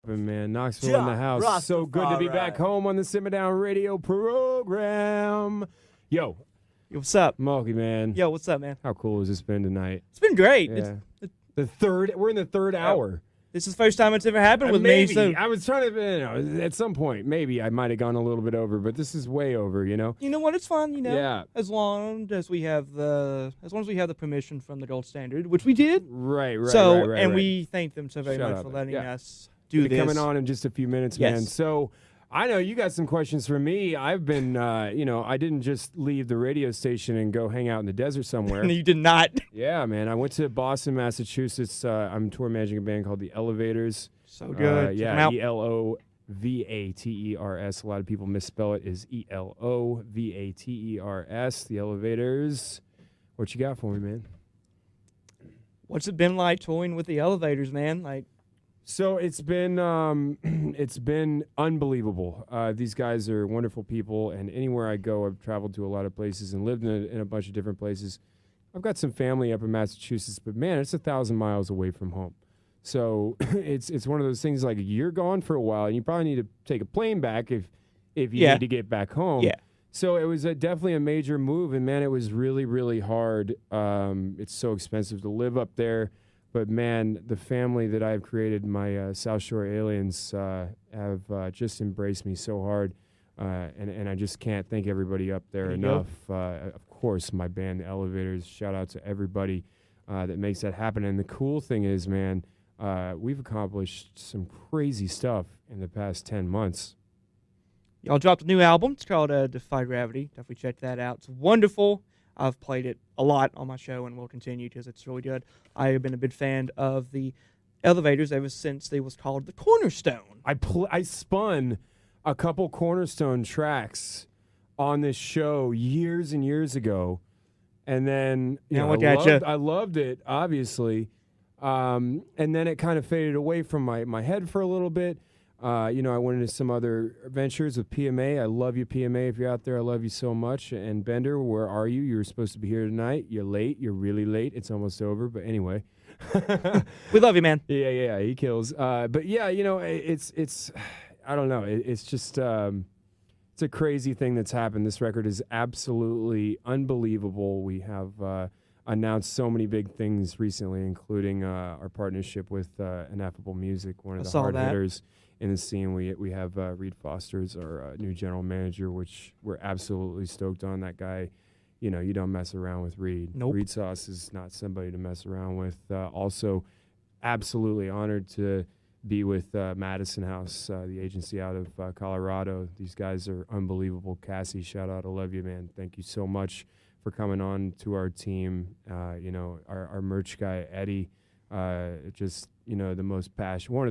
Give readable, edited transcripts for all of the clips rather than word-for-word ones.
Man, Knoxville in the house. So good to be back home on the Simmer Down Radio program. Yo, what's up? Mulkey, man. Yo, what's up, man? How cool has this been tonight? It's been great. Yeah. We're in the third hour. This is the first time it's ever happened with me. So I was trying to, at some point, maybe I might have gone a little bit over, but this is way over, You know what? It's fun, Yeah. As long as we have the permission from the Gold Standard, which we did. Right. We thank them so very much for letting us do this. Coming on in just a few minutes, man. So I know you got some questions for me. I've been, I didn't just leave the radio station and go hang out in the desert somewhere. You did not. Yeah, man. I went to Boston, Massachusetts. I'm tour managing a band called the Elovaters. So good. Elovaters. A lot of people misspell it as Elovaters. The Elovaters. What you got for me, man? What's it been like touring with the Elovaters, man? So it's been unbelievable. These guys are wonderful people, and anywhere I go, I've traveled to a lot of places and lived in a bunch of different places. I've got some family up in Massachusetts, but man, it's 1,000 miles away from home. So it's one of those things like you're gone for a while, and you probably need to take a plane back if you need to get back home. Yeah. So it was definitely a major move, and man, it was really, really hard. It's so expensive to live up there. But, man, the family that I've created, my South Shore aliens, have just embraced me so hard. And I just can't thank everybody up there enough. Of course, my band, the Elovaters, shout out to everybody that makes that happen. And the cool thing is, man, we've accomplished some crazy stuff in the past 10 months. Y'all dropped a new album. It's called Defy Gravity. Definitely check that out. It's wonderful. I've played it a lot on my show and will continue because it's really good. I have been a big fan of the Elovaters ever since they was called the Cornerstone. I spun a couple Cornerstone tracks on this show years and years ago, and then I loved it, obviously, and then it kind of faded away from my head for a little bit. I went into some other ventures with PMA. I love you, PMA. If you're out there, I love you so much. And Bender, where are you? You were supposed to be here tonight. You're late. You're really late. It's almost over. But anyway. We love you, man. Yeah, he kills. But yeah, it's I don't know. It's just it's a crazy thing that's happened. This record is absolutely unbelievable. We have announced so many big things recently, including our partnership with Ineffable Music, one of the hard hitters in the scene. We have Reed Foster as our new general manager, which we're absolutely stoked on. That guy, you don't mess around with Reed. Nope. Reed Sauce is not somebody to mess around with. Also, absolutely honored to be with Madison House, the agency out of Colorado. These guys are unbelievable. Cassie, shout out. I love you, man. Thank you so much for coming on to our team. Our merch guy, Eddie, just, one of the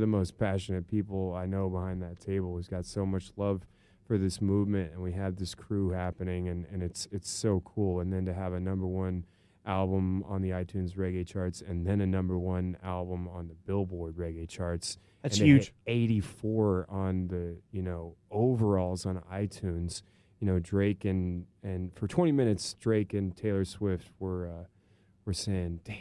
most passionate people I know behind that table. He's got so much love for this movement, and we have this crew happening, and it's so cool. And then to have a #1 album on the iTunes reggae charts, and then a #1 album on the Billboard reggae charts. That's and huge. 84 on the, overalls on iTunes. Drake and for 20 minutes, Drake and Taylor Swift were saying, damn,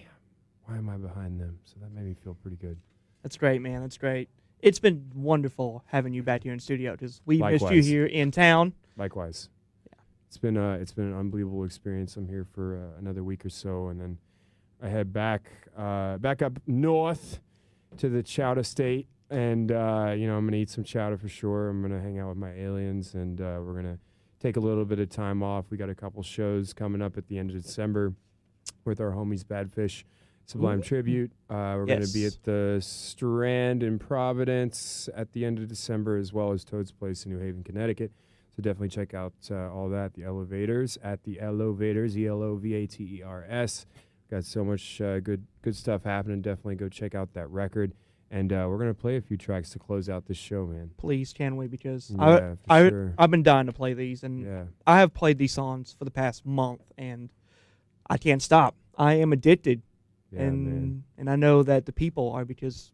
why am I behind them? So that made me feel pretty good. That's great, man. That's great. It's been wonderful having you back here in studio because we Likewise. missed you here in town. Likewise. Yeah. It's been an unbelievable experience. I'm here for another week or so, and then I head back up north to the Chowder State, and I'm gonna eat some chowder for sure. I'm gonna hang out with my aliens, and we're gonna take a little bit of time off. We got a couple shows coming up at the end of December with our homies Badfish Sublime Tribute. We're going to be at the Strand in Providence at the end of December, as well as Toad's Place in New Haven, Connecticut. So definitely check out all that. The Elovaters at the Elovaters, Elovaters. Got so much good stuff happening. Definitely go check out that record. And we're going to play a few tracks to close out this show, man. Please, can we? Because sure. I've been dying to play these, and I have played these songs for the past month, and I can't stop. I am addicted, and I know that the people are because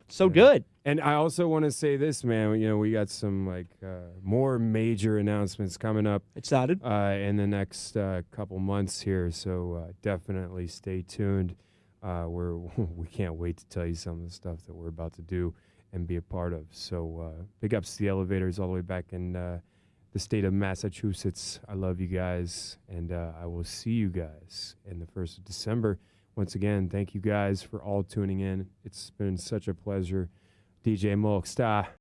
it's so good. And I also want to say this, man. We got some more major announcements coming up. Excited in the next couple months here, so definitely stay tuned. We can't wait to tell you some of the stuff that we're about to do. and be a part of. So big ups to the Elovaters all the way back in the state of Massachusetts. I love you guys, and I will see you guys in the 1st of December. Once again, thank you guys for all tuning in. It's been such a pleasure. DJ Mulk Star.